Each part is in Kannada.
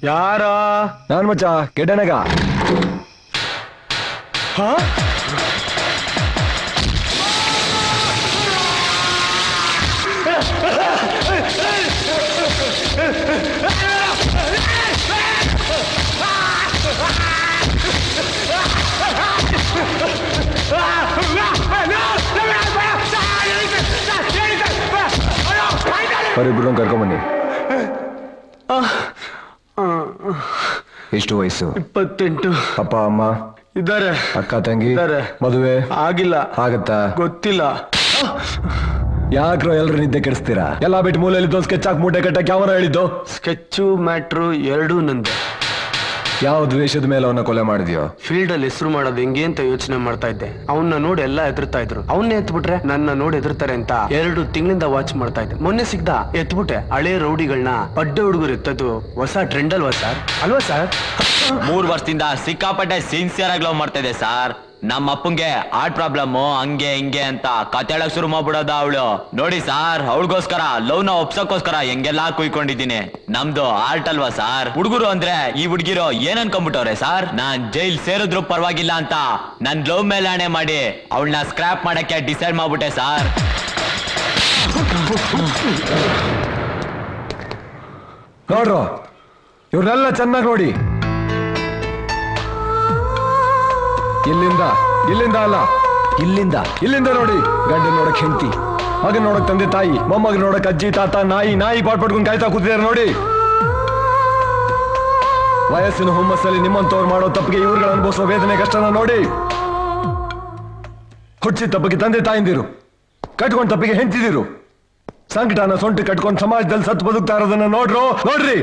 ಯಾರ? ನಾನ್ ಮಚ್ಚ ಕೆಡನಗ. ಅವರಿಬ್ರು ಕರ್ಕೊಂಬನ್ನಿ. ಎಷ್ಟು ವಯಸ್ಸು? 28. ಅಪ್ಪ ಅಮ್ಮ ಇದ್ದಾರೆ. ಅಕ್ಕ ತಂಗಿ ಇದ್ದಾರೆ. ಮದುವೆ ಆಗಿಲ್ಲ. ಆಗತ್ತಾ? ಗೊತ್ತಿಲ್ಲ. ಯಾಕ್ರೋ ಎಲ್ರು ನಿದ್ದೆ ಕೆಡಿಸ್ತೀರಾ? ಎಲ್ಲ ಬಿಟ್ಟು ಮೂಲೆಯಲ್ಲಿ ಸ್ಕೆಚ್ ಹಾಕಿ ಮೂಟೆ ಕಟ್ಟಕ್ಕೆ ಯಾವನ ಹೇಳಿದ್ದು? ಸ್ಕೆಚ್ಚು ಮ್ಯಾಟ್ರು ಎರಡೂ ನಂದೆ. ಯಾವ ದ್ವೇಷದ ಮೇಲೆ ಅವನ್ನ ಕೊಲೆ ಮಾಡಿದ್ಯೋ? ಫೀಲ್ಡ್ ಅಲ್ಲಿ ಹೆಸರು ಮಾಡೋದು ಹೆಂಗೆ ಅಂತ ಯೋಚನೆ ಮಾಡ್ತಾ ಇದ್ದೆ. ಅವನ್ನ ನೋಡಿ ಎಲ್ಲ ಎದುರ್ತಾ ಇದ್ರು. ಅವನ್ನೇ ಎತ್ಬಿಟ್ರೆ ನನ್ನ ನೋಡಿ ಎದುರ್ತಾರೆ ಅಂತ 2 ತಿಂಗಳಿಂದ ವಾಚ್ ಮಾಡ್ತಾ ಇದ್ದೆ. ಮೊನ್ನೆ ಸಿಗ್ದ ಎತ್ಬಿಟ್ಟೆ. ಹಳೆ ರೌಡಿಗಳನ್ನ ಅಡ್ಡ ಹುಡುಗರು ಎತ್ತದು ಹೊಸ ಟ್ರೆಂಡ್ ಅಲ್ವಾ ಸರ್? ಅಲ್ವಾ ಸರ್? 3 ವರ್ಷದಿಂದ ಸಿಕ್ಕಾಪಟ್ಟೆ ಸಿನ್ಸಿಯರ್ ಆಗಿ ಲವ್ ಮಾಡ್ತಾ ಇದೆ ಸರ್. ನಮ್ಮ ಅಪ್ಪಂಗೆ ಹಾರ್ಟ್ ಪ್ರಾಬ್ಲಮ್ ಹಂಗೆ ಹಿಂಗೆ ಅಂತ ಕತೆ ಹೇಳಕ್ ಶುರು ಮಾಡ್ಬಿಡೋದ ಅವಳು. ನೋಡಿ ಸಾರ್, ಅವಳಿಗೋಸ್ಕರ ಲವ್ ನ ಒಪ್ಸಕ್ಕೋಸ್ಕರ ಹೆಂಗೆಲ್ಲಾ ಕುಯ್ಕೊಂಡಿದ್ದೀನಿ. ನಮ್ದು ಆರ್ಟ್ ಅಲ್ವಾ ಸಾರ್? ಹುಡುಗರು ಅಂದ್ರೆ ಈ ಹುಡುಗಿರೋ ಏನ್ ಅನ್ಕೊಂಡ್ಬಿಟ್ಟವ್ರೆ ಸಾರ್? ನಾನ್ ಜೈಲ್ ಸೇರಿದ್ರು ಪರವಾಗಿಲ್ಲ ಅಂತ ನನ್ ಲವ್ ಮೇಲೆ ಆಣೆ ಮಾಡಿ ಅವಳನ್ನ ಸ್ಕ್ರಾಪ್ ಮಾಡಕ್ಕೆ ಡಿಸೈಡ್ ಮಾಡ್ಬಿಟ್ಟೆ ಸಾರ್. ನೋಡ್ರು, ಇವ್ರನ್ನೆಲ್ಲ ಚೆನ್ನಾಗಿ ನೋಡಿ. ಇಲ್ಲಿಂದ ಅಲ್ಲ, ಇಲ್ಲಿಂದ ನೋಡಿ. ಗಂಡನ್ ನೋಡಕ್ ಹೆಂಡತಿ, ಮಗನ್ ನೋಡಕ್ ತಂದೆ ತಾಯಿ, ಮೊಮ್ಮಗನ್ ನೋಡಕ್ ಅಜ್ಜಿ ತಾತ, ನಾಯಿ ಪಾಟ್ಪಟ್ಕೊಂಡು ಕಾಯ್ತಾ ಕೂತಿದ್ದಾರೆ ನೋಡಿ. ವಯಸ್ಸಿನ ಹುಮ್ಮಸ್ಸಲ್ಲಿ ನಿಮ್ಮಂತವ್ರು ಮಾಡೋ ತಪ್ಪಿಗೆ ಇವ್ರುಗಳು ಅನುಭವಿಸೋ ವೇದನೆ ಕಷ್ಟನ ನೋಡಿ. ಹುಟ್ಟಿದ ತಪ್ಪಿಗೆ ತಂದೆ ತಾಯಿಂದಿರು, ಕಟ್ಕೊಂಡ್ ತಪ್ಪಿಗೆ ಹೆಂಡ್ತಿದಿರು, ಸಂಕಟನ ಸೊಂಟು ಕಟ್ಕೊಂಡು ಸಮಾಜದಲ್ಲಿ ಸತ್ತು ಬದುಕ್ತಾ ಇರೋದನ್ನ ನೋಡ್ರಿ.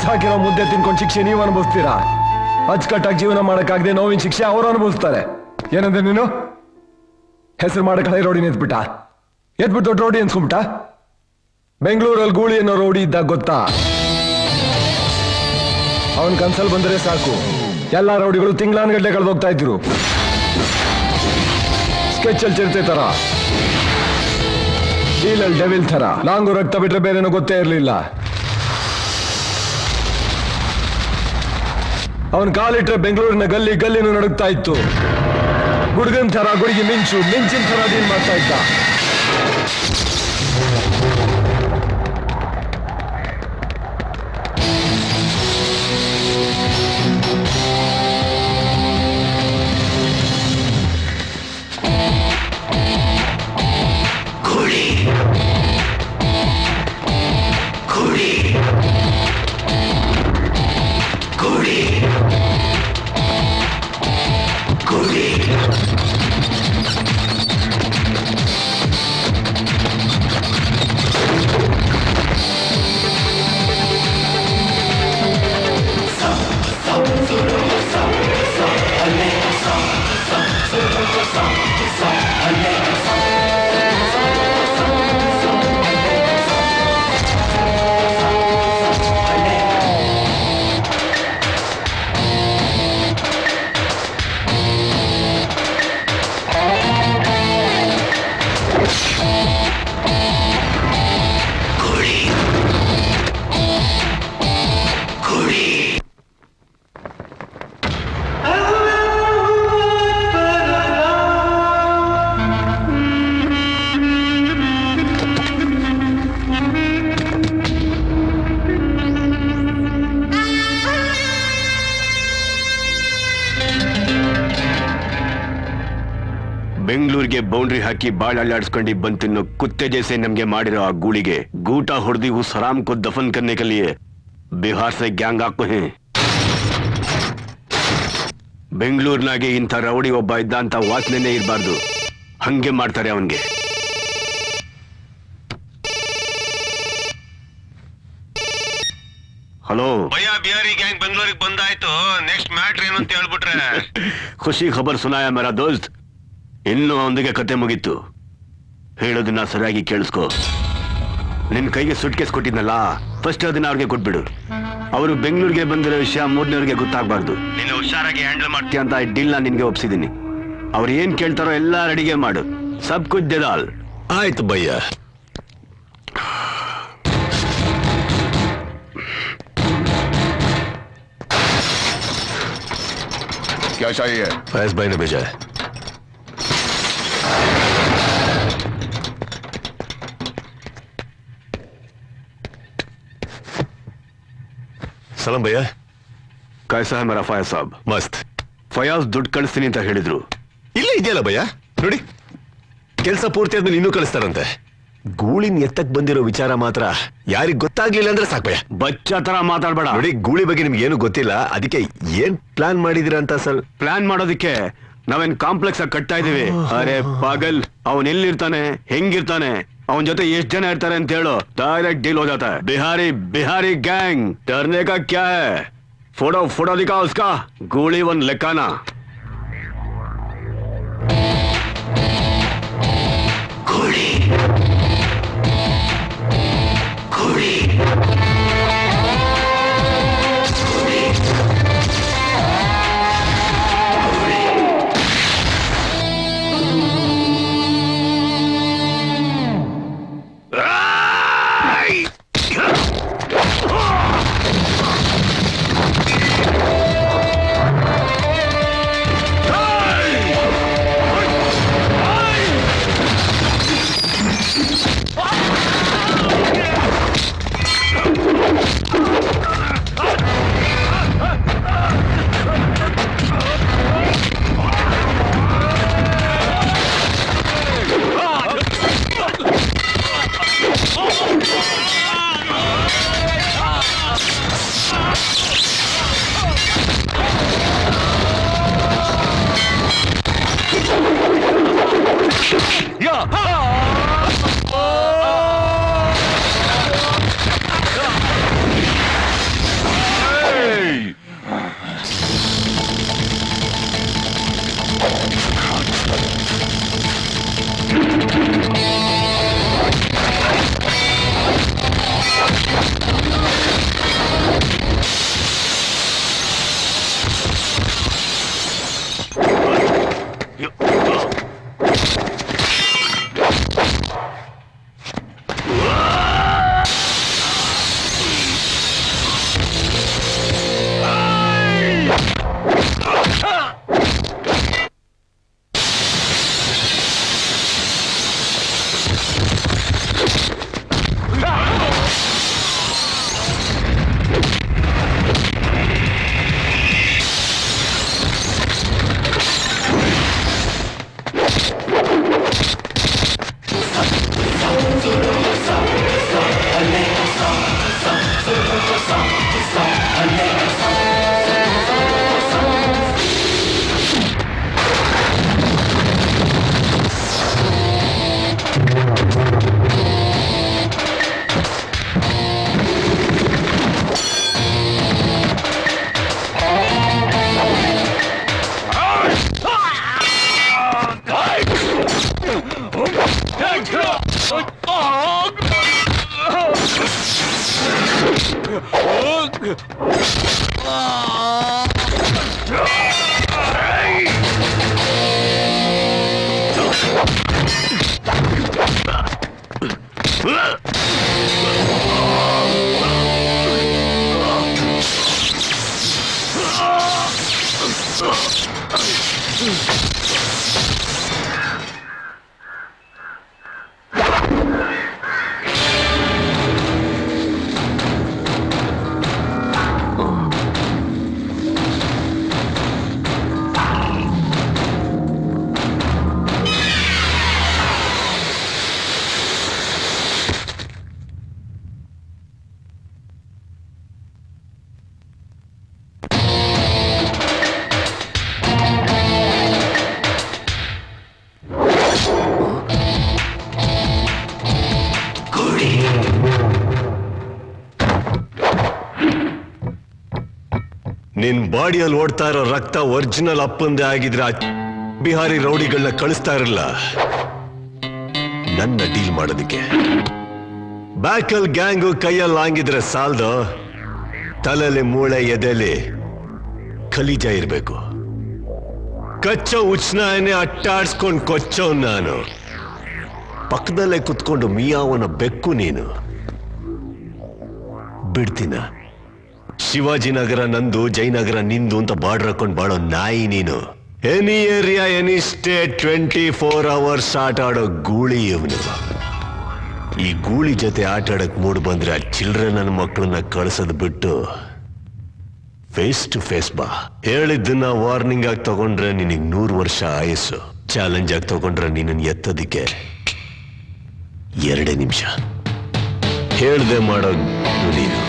ಹಾಕಿರೋ ಮುದ್ದೆ ತಿನ್ಕೊಂಡು ಶಿಕ್ಷೆ ನೀವು ಅನುಭವಿಸ್ತೀರಾ. ಅಚ್ಚುಕಟ್ಟಾಗಿ ಜೀವನ ಮಾಡಕ್ಕಾಗದೆ ನೋವಿನ ಶಿಕ್ಷೆ ಅವರು ಅನುಭವಿಸ್ತಾರೆ. ಏನಂದ್ರೆ ನೀನು ಹೆಸರು ಮಾಡಕ್ ಹಳೆ ರೋಡಿ ಎದ್ಬಿಟ್ಟು ದೊಡ್ಡ ರೋಡಿ ಅನ್ಸ್ಕೊಂಬಿಟ್ಟ. ಬೆಂಗಳೂರಲ್ಲಿ ಗೂಳಿ ಅನ್ನೋ ರೋಡಿ ಇದ್ದಾಗ ಗೊತ್ತಾ? ಅವನ್ ಕನ್ಸಲ್ ಬಂದರೆ ಸಾಕು, ಎಲ್ಲಾ ರೌಡಿಗಳು ತಿಂಗಳಾನ್ಗಡ್ಲೆ ಕಳೆದೋಗ್ತಾ ಇದ್ರು. ಸ್ಕೆಚ್ ಚಿರತೆ ತರ, ಡೀಲಲ್ಲಿ ಡೆವಿಲ್ ತರ. ಲಾಂಗು ರಕ್ತ ಬಿಟ್ರೆ ಬೇರೆನೋ ಗೊತ್ತೇ ಇರಲಿಲ್ಲ. ಅವನ್ ಕಾಲಿಟ್ರೆ ಬೆಂಗಳೂರಿನ ಗಲ್ಲಿನೂ ನಡುಗ್ತಾ ಇತ್ತು. ಗುಡ್ಗನ್ ತರ ಗುಡಿಗೆ ಮಿಂಚಿನ ತರ ಡೀಲ್ ಮಾಡ್ತಾ ಇದ್ದ. ಬೆಂಗಳೂರಿಗೆ ಬೌಂಡ್ರಿ ಹಾಕಿ ಬಾಳ್ ಅಲ್ಲಾಡ್ಸ್ಕೊಂಡು ಬಂತಿನ್ನು कुत्ते जैसे नमगे माडिरो आ गूಳಿಗೆ गूटा ಹೊಡೆದಿ उस हराम को दफन करने के लिए बिहार से गैंग आको हैं. ಬೆಂಗಳೂರಿನಾಗೆ ಇಂಥ ರೌಡಿ ಒಬ್ಬ ಇದ್ದ ಅಂತ ವಾಸನೆನೇ ಇರಬಾರ್ದು. ಹಂಗೆ ಮಾಡ್ತಾರೆ ಅವನಿಗೆ. ಹಲೋ ಭಯ್ಯ, ಬಿಹಾರಿ ಗ್ಯಾಂಗ್ ಬೆಂಗಳೂರಿಗೆ ಬಂದಾಯ್ತು. ನೆಕ್ಸ್ಟ್ ಮ್ಯಾಟ್ರ್ ಏನು ಅಂತ ಹೇಳ್ಬಿಟ್ರೆ ಖುಷಿ ಖಬರ್ ಸುನಾಯ ಮೇರಾ ದೋಸ್ತ್. ಇನ್ನು ಅವನಿಗೆ ಕತೆ ಮುಗೀತು. ಹೇಳೋದನ್ನ ಸರಿಯಾಗಿ ಕೇಳಿಸ್ಕೊ. ನಿನ್ ಕೈಗೆ ಸುಟ್ ಕೇಸ್ ಕೊಟ್ಟಿದ್ನಲ್ಲ, ಫಸ್ಟ್ ಅದನ್ನ ಅವ್ರಿಗೆ ಕೊಟ್ಬಿಡು. ಅವರು ಬೆಂಗಳೂರಿಗೆ ಬಂದಿರೋ ವಿಷಯ ಮೂರನೇವ್ರಿಗೆ ಗೊತ್ತಾಗಬಾರ್ದು. ನೀನು ಹುಷಾರಾಗಿ ಹ್ಯಾಂಡಲ್ ಮಾಡ್ತೀಯ ಅಂತ ಈ ಡೀಲ್ ನಾನು ನಿನ್ಗೆ ಒಪ್ಸಿದ್ದೀನಿ. ಅವ್ರು ಏನ್ ಕೇಳ್ತಾರೋ ಎಲ್ಲ ರೆಡಿಗೆ ಮಾಡು. ಸಬ್ ಕುಚ್ ದೇದಾಲ್. ಆಯ್ತು ಭಯ್ಯ. क्या चाहिए? फैज भाई ने भेजा है। ಸಲಾಂ ಭಯ್ಯ. ಕಾಯ್ಸಾ ಮೇರಾ ಫಯಾಜ್ ಸಾಬ್. ಮಸ್ತ್. ಫಯಾಜ್ ದುಡ್ಡು ಕಳಿಸ್ತೀನಿ ಅಂತ ಹೇಳಿದ್ರು. ಇಲ್ಲೇ ಇದೆಯಲ್ಲ ಭಯ್ಯ, ನೋಡಿ. ಕೆಲಸ ಪೂರ್ತಿ ಆದ್ಮೇಲೆ ಇನ್ನೂ ಕಳಿಸ್ತಾರಂತೆ. ಗೂಳಿನ ಎತ್ತಕ್ ಬಂದಿರೋ ವಿಚಾರ ಮಾತ್ರ ಯಾರಿಗ್ ಗೊತ್ತಾಗ್ಲಿಲ್ಲ ಅಂದ್ರೆ ಸಾಕ್ ಭಯ್ಯ. ಬಚ್ಚ ತರ ಮಾತಾಡ್ಬೇಡ. ನೋಡಿ, ಗೂಳಿ ಬಗ್ಗೆ ನಿಮ್ಗೆ ಏನು ಗೊತ್ತಿಲ್ಲ, ಅದಕ್ಕೆ ಏನ್ ಪ್ಲಾನ್ ಮಾಡಿದಿರ ಅಂತ ಸರ್. ಪ್ಲಾನ್ ಮಾಡೋದಿಕ್ಕೆ ನಾವೇನ್ ಕಾಂಪ್ಲೆಕ್ಸ್ ಆಗಿ ಕಟ್ತಾ ಇದೀವಿ. ಅರೆ ಪಾಗಲ್, ಅವನ್ ಎಲ್ಲಿರ್ತಾನೆ, ಹೆಂಗಿರ್ತಾನೆ, ಅವನ್ ಜೊತೆ ಎಷ್ಟ್ ಜನ ಇರ್ತಾರೆ ಅಂತ ಹೇಳು, ಡೈರೆಕ್ಟ್ ಡೀಲ್ हो जाता है. बिहारी बिहारी गैंग, डरने का क्या है? फोटो फोटो दिखाओ उसका. गोली वन लेकाना. गोली गोली ನಿನ್ ಬಾಡಿಯಲ್ಲಿ ಓಡ್ತಾ ಇರೋ ರಕ್ತ ಒರಿಜಿನಲ್ ಅಪ್ಪಂದೇ ಆಗಿದ್ರೆ ಬಿಹಾರಿ ರೌಡಿಗಳನ್ನ ಕಳಿಸ್ತಾ ಇರಲ್ಲ ನನ್ನ ಡೀಲ್ ಮಾಡೋದಕ್ಕೆ. ಬ್ಯಾಕಲ್ ಗ್ಯಾಂಗು ಕೈಯಲ್ಲಿ ಹಂಗಿದ್ರೆ ಸಾಲ್ದು, ತಲೆಲಿ ಮೂಳೆ ಎದೆಲಿ ಖಲೀಜ ಇರ್ಬೇಕು. ಕಚ್ಚೋ ಉಚ್ನಾಯನೆ ಅಟ್ಟಾಡ್ಸ್ಕೊಂಡು ಕೊಚ್ಚೋ ನಾನು, ಪಕ್ಕದಲ್ಲೇ ಕುತ್ಕೊಂಡು ಮಿಯಾವನ ಬೆಕ್ಕು ನೀನು. ಬಿಡ್ತೀನ ಶಿವಾಜಿನಗರ ನಂದು ಜಯನಗರ ನಿಂದು ಅಂತ ಬಾರ್ಡರ್ ಹಾಕೊಂಡು ಬಾಳೋ ನಾಯಿ ನೀನು. Any area any state 24 hours ಆಟ ಆಡೋ ಗೂಳಿ ಇವನು. ಈ ಗೂಳಿ ಜೊತೆ ಆಟ ಆಡಕ್ ಮೂಡ್ ಬಂದ್ರೆ ಆ ಚಿಲ್ಡ್ರೆ ನನ್ನ ಮಕ್ಕಳನ್ನ ಕಳ್ಸೋದ್ ಬಿಟ್ಟು ಫೇಸ್ ಟು ಫೇಸ್ ಬಾ. ಹೇಳಿದ್ದನ್ನ ವಾರ್ನಿಂಗ್ ಆಗಿ ತಗೊಂಡ್ರೆ ನಿನಗ್ 100 ವರ್ಷ ಆಯಸ್ಸು. ಚಾಲೆಂಜ್ ಆಗಿ ತಗೊಂಡ್ರೆ ನಿನ್ನನ್ನು ಎತ್ತೋದಿಕ್ಕೆ 2 ನಿಮಿಷ. ಹೇಳ್ದೆ ಮಾಡೋ ನೀನು,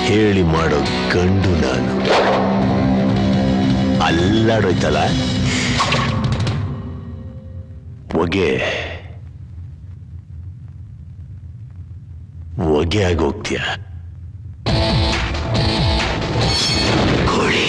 ಹೇಳಿ ಮಾಡೋ ಗಂಡು ನಾನು. ಅಲ್ಲಾಡೋಯ್ತಲ್ಲ ಹೊಗೆ ಆಗೋಗ್ತೀಯ ಕೋಳಿ.